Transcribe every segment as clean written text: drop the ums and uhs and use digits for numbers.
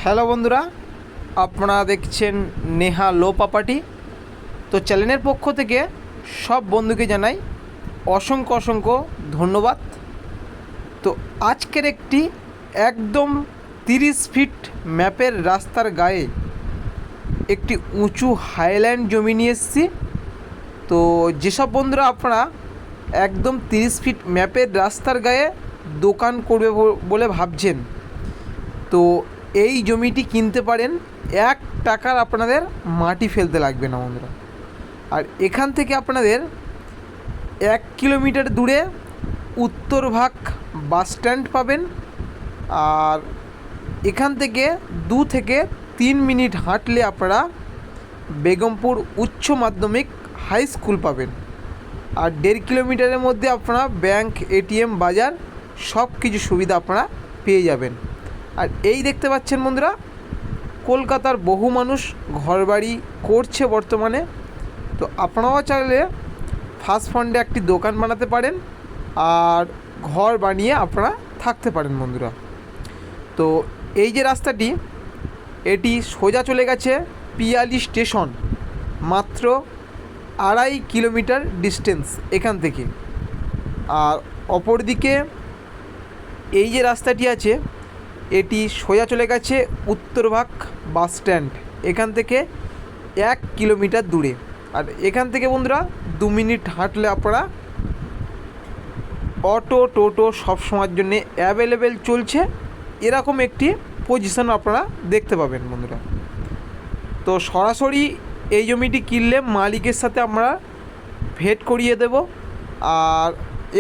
Hello বন্ধুরা, আপনারা দেখছেন নেহা লো প্রপার্টি। তো চ্যানেলের পক্ষ থেকে সব বন্ধুকে জানাই অসংখ্য অসংখ্য ধন্যবাদ। তো আজকের একটি একদম 30 ফিট ম্যাপের রাস্তার গায়ে একটি উঁচু হাইল্যান্ড জমি নিয়ে এসেছি। তো যেসব বন্ধুরা আপনারা একদম 30 ফিট ম্যাপের রাস্তার গায়ে দোকান করবে বলে ভাবছেন, তো এই জমিটি কিনতে পারেন। 1 টাকার আপনাদের মাটি ফেলতে লাগবে না বন্ধুরা। আর এখান থেকে আপনাদের 1 কিলোমিটার দূরে উত্তরভাগ বাস স্ট্যান্ড পাবেন। আর এখান থেকে 2 থেকে 3 মিনিট হাঁটলে আপনারা বেগমপুর উচ্চ মাধ্যমিক হাই স্কুল পাবেন। আর 1.5 কিলোমিটারের মধ্যে আপনারা ব্যাংক, এটিএম, বাজার সব কিছু সুবিধা আপনারা পেয়ে যাবেন। আর এই দেখতে পাচ্ছেন বন্ধুরা, কলকাতার বহু মানুষ ঘরবাড়ি করছে বর্তমানে। তো আপনারাও চাইলে ফার্স্ট ফান্ডে একটি দোকান বানাতে পারেন আর ঘর বানিয়ে আপনারা থাকতে পারেন বন্ধুরা। তো এই যে রাস্তাটি, এটি সোজা চলে গেছে পিয়ালি স্টেশন, মাত্র 2.5 কিলোমিটার ডিস্টেন্স এখান থেকে। আর অপরদিকে এই যে রাস্তাটি আছে, এটি সোজা চলে গেছে উত্তরভাগ বাস স্ট্যান্ড, এখান থেকে 1 কিলোমিটার দূরে। আর এখান থেকে বন্ধুরা 2 মিনিট হাঁটলে আপনারা অটো, টোটো সব সময়ের জন্যে অ্যাভেলেবেল চলছে, এরকম একটি পজিশন আপনারা দেখতে পাবেন বন্ধুরা। তো সরাসরি এই জমিটি কিনলে মালিকের সাথে আমরা ভেট করিয়ে দেব। আর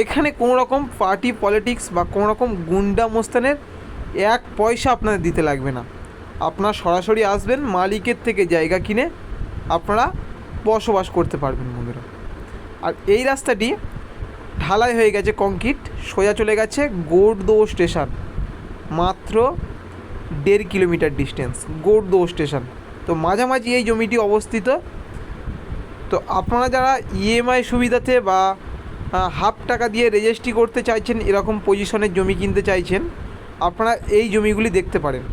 এখানে কোনো রকম পার্টি পলিটিক্স বা কোনো রকম গুন্ডা মোস্তানের 1 পয়সা আপনাদের দিতে লাগবে না। আপনারা সরাসরি আসবেন, মালিকের থেকে জায়গা কিনে আপনারা বসবাস করতে পারবেন বন্ধুরা। আর এই রাস্তাটি ঢালাই হয়ে গেছে, কংক্রিট, সোজা চলে গেছে গোড়দহ স্টেশন, মাত্র 1.5 কিলোমিটার ডিস্টেন্স গোড়দহ স্টেশন। তো মাঝামাঝি এই জমিটি অবস্থিত। তো আপনারা যারা ইএমআই সুবিধাতে বা হাফ টাকা দিয়ে রেজিস্ট্রি করতে চাইছেন, এরকম পজিশনের জমি কিনতে চাইছেন, আপনারা এই জমিগুলি দেখতে পারেন।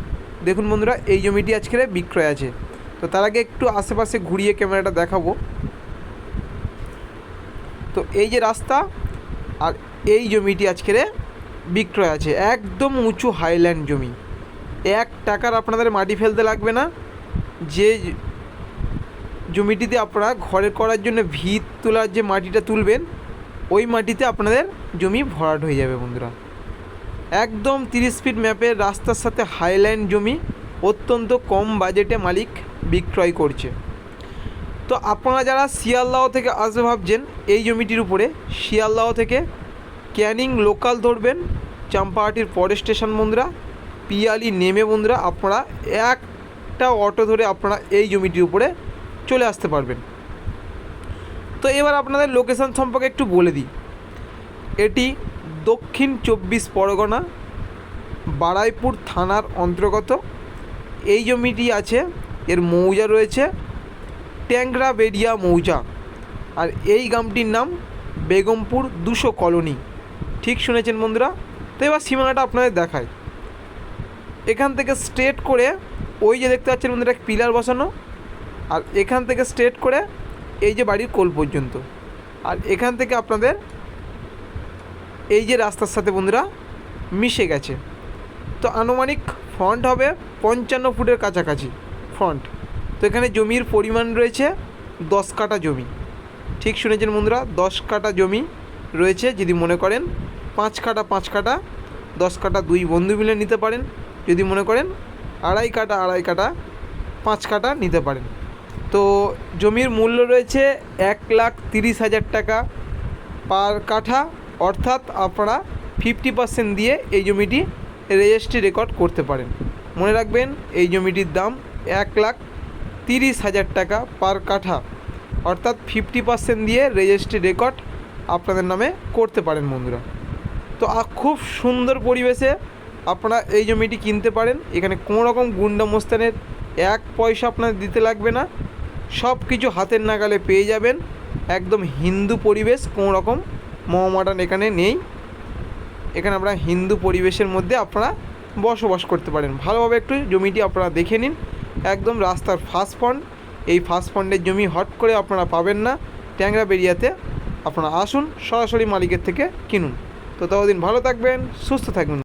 দেখুন বন্ধুরা, এই জমিটি আজকে বিক্রয় আছে। তো তার আগে একটু আশেপাশে ঘুরিয়ে ক্যামেরাটা দেখাবো। তো এই যে রাস্তা, আর এই জমিটি আজকে বিক্রয় আছে, একদম উঁচু হাইল্যান্ড জমি। 1 টাকার আপনাদের মাটি ফেলতে লাগবে না। যে জমিটিতে আপনারা ঘরে করার জন্য ভিত তোলার যে মাটিটা তুলবেন, ওই মাটিতে আপনাদের জমি ভরাট হয়ে যাবে বন্ধুরা। একদম 30 ফিট ম্যাপের রাস্তার সাথে হাইল্যান্ড জমি, অত্যন্ত কম বাজেটে মালিক বিক্রয় করছে। তো আপনারা যারা শিয়ালদহ থেকে আসবে ভাবছেন এই জমিটির উপরে, শিয়ালদহ থেকে ক্যানিং লোকাল ধরবেন, চাম্পাহাটির পরের স্টেশন বন্ধুরা, পিয়ালি নেমে বন্ধুরা আপনারা একটা অটো ধরে আপনারা এই জমিটির উপরে চলে আসতে পারবেন। তো এবার আপনাদের লোকেশান সম্পর্কে একটু বলে দিই। এটি দক্ষিণ 24 পরগনা, বারুইপুর থানার অন্তর্গত। এই জমিটি আছে, এর মৌজা রয়েছে ট্যাংরা বেড়িয়া মৌজা। আর এই গ্রামটির নাম বেগমপুর 200 কলোনি। ঠিক শুনেছেন বন্ধুরা। তো এবার সীমানাটা আপনাদের দেখায়। এখান থেকে স্ট্রেট করে ওই যে দেখতে পাচ্ছেন বন্ধুরা পিলার বসানো, আর এখান থেকে স্ট্রেট করে এই যে বাড়ির কোল পর্যন্ত। আর এখান থেকে আপনাদের এই যে রাস্তার সাথে বন্ধুরা মিশে গেছে। তো আনুমানিক ফ্রন্ট হবে 55 ফুটের কাছাকাছি ফ্রন্ট। তো এখানে জমির পরিমাণ রয়েছে 10 কাঠা জমি। ঠিক শুনেছেন বন্ধুরা, 10 কাঠা জমি রয়েছে। যদি মনে করেন 5 কাঠা 5 কাঠা, 10 কাঠা 2 বন্ধু মিলে নিতে পারেন। যদি মনে করেন 2.5 কাঠা 2.5 কাঠা, 5 কাঠা নিতে পারেন। তো জমির মূল্য রয়েছে 1,30,000 টাকা পার কাঠা। অর্থাৎ আপনারা 50% দিয়ে এই জমিটি রেজিস্ট্রি রেকর্ড করতে পারেন। মনে রাখবেন, এই জমিটির দাম 1,30,000 টাকা পার কাঠা, অর্থাৎ 50% দিয়ে রেজিস্ট্রি রেকর্ড আপনাদের নামে করতে পারেন বন্ধুরা। তো খুব সুন্দর পরিবেশে আপনারা এই জমিটি কিনতে পারেন। এখানে কোনো রকম গুন্ডা মোস্তানের 1 পয়সা আপনাদের দিতে লাগবে না। সব কিছু হাতের নাগালে পেয়ে যাবেন। একদম হিন্দু পরিবেশ, কোনো রকম মহামাডান এখানে নেই। এখানে আপনারা হিন্দু পরিবেশের মধ্যে আপনারা বসবাস করতে পারেন। ভালোভাবে একটু জমিটি আপনারা দেখে নিন, একদম রাস্তার ফার্স্ট ফ্রন্ট। এই ফার্স্ট ফ্রন্টের জমি হট করে আপনারা পাবেন না। ট্যাংরা বেরিয়াতে আপনারা আসুন, সরাসরি মালিকের থেকে কিনুন। তো ততদিন ভালো থাকবেন, সুস্থ থাকবেন।